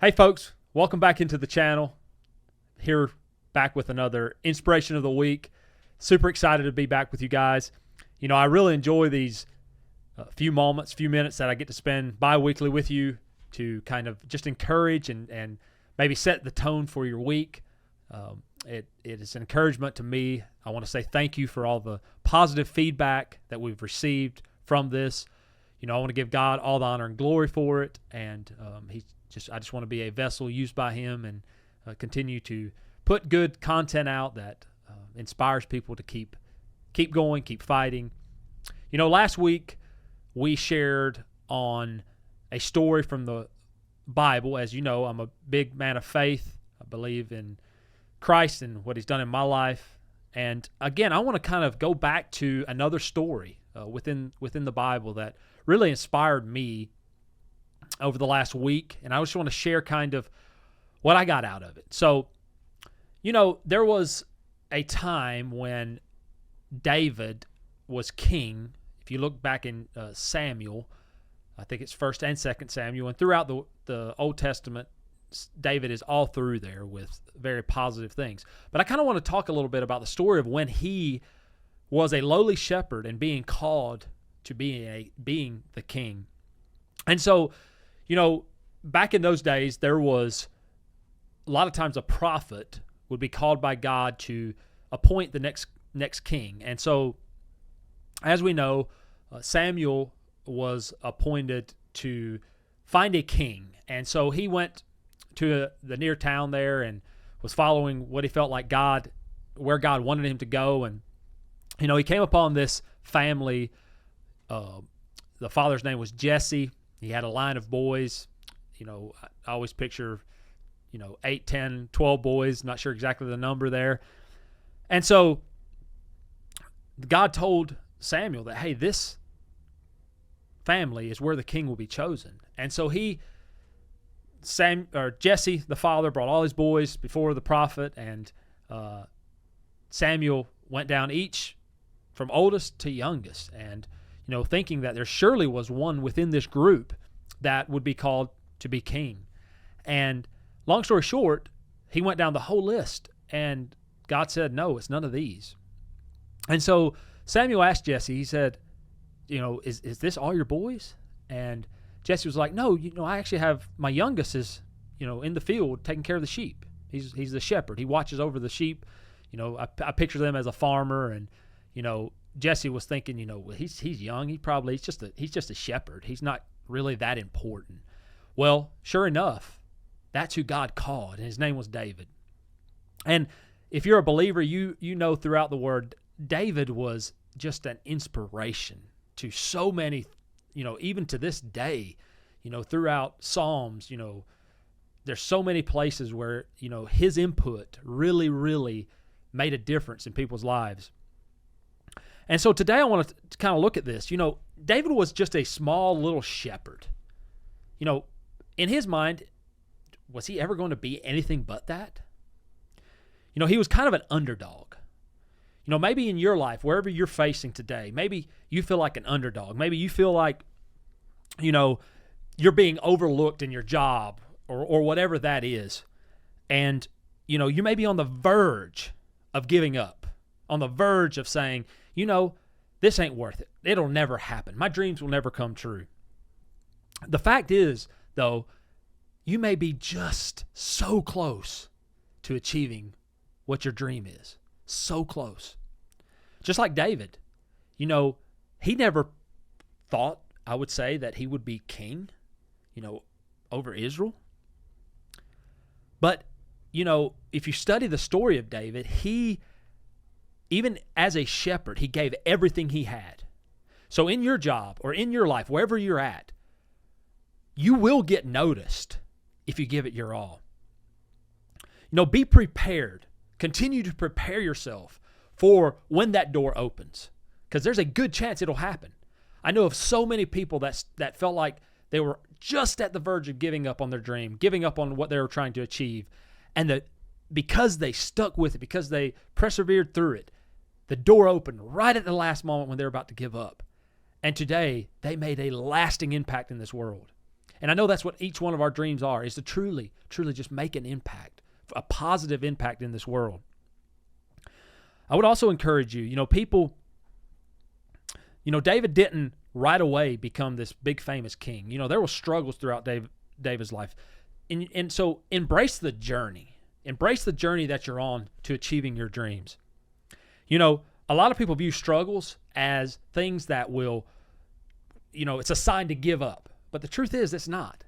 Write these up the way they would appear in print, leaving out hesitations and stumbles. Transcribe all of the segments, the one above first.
Hey folks, welcome back into the channel. Here back with another inspiration of the week. Super excited to be back with you guys. You know, I really enjoy these few minutes that I get to spend bi-weekly with you to kind of just encourage and maybe set the tone for your week. It is an encouragement to me. I want to say thank you for all the positive feedback that we've received from this. You know, I want to give God all the honor and glory for it, and I just want to be a vessel used by Him and continue to put good content out that inspires people to keep going, keep fighting. You know, last week we shared on a story from the Bible. As you know, I'm a big man of faith. I believe in Christ and what He's done in my life. And again, I want to kind of go back to another story within the Bible that really inspired me over the last week, and I just want to share kind of what I got out of it. So, you know, there was a time when David was king. If you look back in Samuel, I think it's 1st and 2nd Samuel, and throughout the Old Testament, David is all through there with very positive things. But I kind of want to talk a little bit about the story of when he was a lowly shepherd and being called to being the king. And so, you know, back in those days, there was a lot of times a prophet would be called by God to appoint the next king. And so, as we know, Samuel was appointed to find a king. And so he went to the near town there and was following what he felt like where God wanted him to go. And, you know, he came upon this family. The father's name was Jesse. He had a line of boys. You know, I always picture, 8, 10, 12 boys. Not sure exactly the number there. And so God told Samuel that, hey, this family is where the king will be chosen. And so Jesse, the father, brought all his boys before the prophet, and Samuel went down each from oldest to youngest, and thinking that there surely was one within this group that would be called to be king. And long story short, he went down the whole list, and God said, no, it's none of these. And so Samuel asked Jesse, he said, is this all your boys? And Jesse was like, no, I actually have my youngest is, in the field taking care of the sheep. He's the shepherd. He watches over the sheep. I picture them as a farmer, and, Jesse was thinking, he's young. He's just a shepherd. He's not really that important. Well, sure enough, that's who God called, and his name was David. And if you're a believer, you know throughout the Word, David was just an inspiration to so many, even to this day, throughout Psalms, there's so many places where, his input really, really made a difference in people's lives. And so today I want to kind of look at this. David was just a small little shepherd. In his mind, was he ever going to be anything but that? He was kind of an underdog. Maybe in your life, wherever you're facing today, maybe you feel like an underdog. Maybe you feel like, you're being overlooked in your job or whatever that is. And, you may be on the verge of giving up, on the verge of saying, this ain't worth it. It'll never happen. My dreams will never come true. The fact is, though, you may be just so close to achieving what your dream is. So close. Just like David, he never thought, I would say, that he would be king, over Israel. But, if you study the story of David, even as a shepherd, he gave everything he had. So in your job or in your life, wherever you're at, you will get noticed if you give it your all. Be prepared. Continue to prepare yourself for when that door opens, because there's a good chance it'll happen. I know of so many people that felt like they were just at the verge of giving up on their dream, giving up on what they were trying to achieve, and that because they stuck with it, because they persevered through it, the door opened right at the last moment when they were about to give up. And today, they made a lasting impact in this world. And I know that's what each one of our dreams are, is to truly, truly just make an impact, a positive impact in this world. I would also encourage you, David didn't right away become this big famous king. There were struggles throughout David's life. And so embrace the journey. Embrace the journey that you're on to achieving your dreams. A lot of people view struggles as things that will, it's a sign to give up. But the truth is, it's not.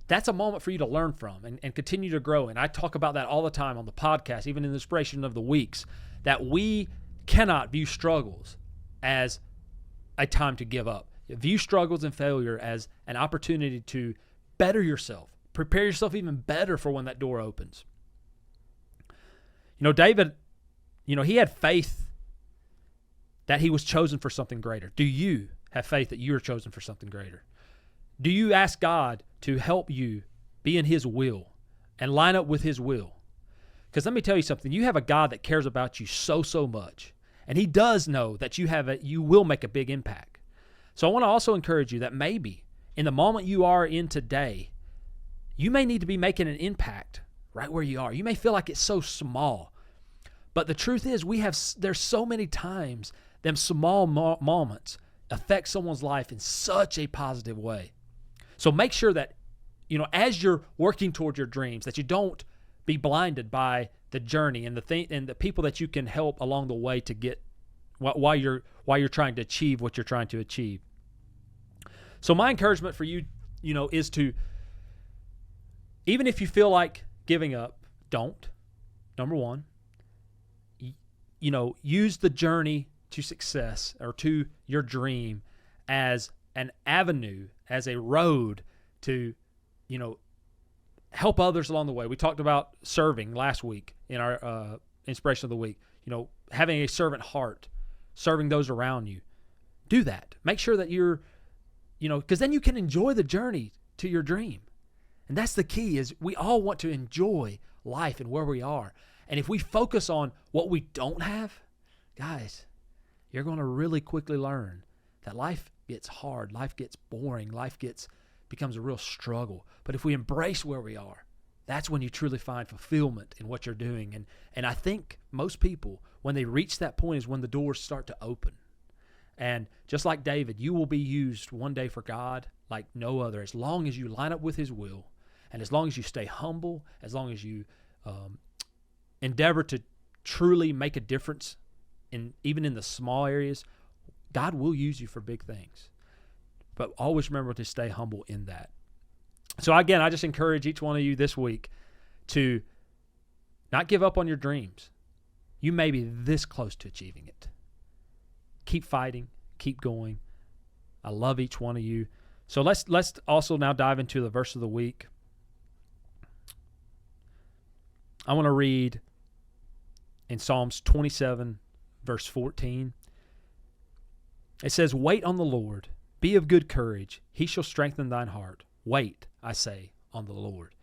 That's a moment for you to learn from and continue to grow. And I talk about that all the time on the podcast, even in the Inspiration of the Weeks, that we cannot view struggles as a time to give up. View struggles and failure as an opportunity to better yourself. Prepare yourself even better for when that door opens. David, he had faith that he was chosen for something greater. Do you have faith that you are chosen for something greater? Do you ask God to help you be in his will and line up with his will? Because let me tell you something. You have a God that cares about you so, so much. And he does know that you will make a big impact. So I want to also encourage you that maybe in the moment you are in today, you may need to be making an impact right where you are. You may feel like it's so small. But the truth is, there's so many times them small moments affect someone's life in such a positive way. So make sure that, as you're working toward your dreams, that you don't be blinded by the journey and the people that you can help along the way to get while you're trying to achieve what you're trying to achieve. So my encouragement for you, is to, even if you feel like giving up, don't. Number one, use the journey to success or to your dream as an avenue, as a road to, help others along the way. We talked about serving last week in our Inspiration of the Week, having a servant heart, serving those around you. Do that. Make sure that you're, because then you can enjoy the journey to your dream. And that's the key, is we all want to enjoy life and where we are. And if we focus on what we don't have, guys, you're going to really quickly learn that life gets hard, life gets boring, becomes a real struggle. But if we embrace where we are, that's when you truly find fulfillment in what you're doing. And I think most people, when they reach that point, is when the doors start to open. And just like David, you will be used one day for God like no other, as long as you line up with his will, and as long as you stay humble, as long as you endeavor to truly make a difference even in the small areas. God will use you for big things. But always remember to stay humble in that. So again, I just encourage each one of you this week to not give up on your dreams. You may be this close to achieving it. Keep fighting. Keep going. I love each one of you. So let's also now dive into the verse of the week. I want to read in Psalms 27, verse 14. It says, "Wait on the Lord. Be of good courage. He shall strengthen thine heart. Wait, I say, on the Lord."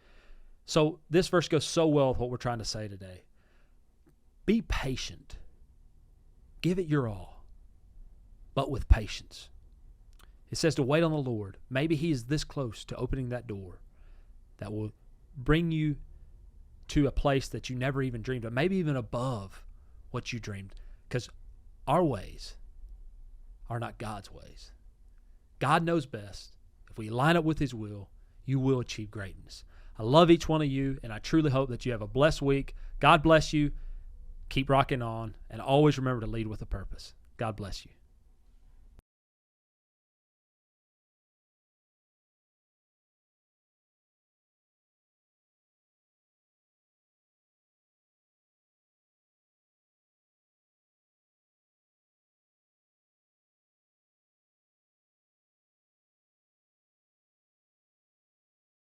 So this verse goes so well with what we're trying to say today. Be patient. Give it your all, but with patience. It says to wait on the Lord. Maybe he is this close to opening that door that will bring you to a place that you never even dreamed of, maybe even above what you dreamed, because our ways are not God's ways. God knows best. If we line up with his will, you will achieve greatness. I love each one of you, and I truly hope that you have a blessed week. God bless you. Keep rocking on, and always remember to lead with a purpose. God bless you.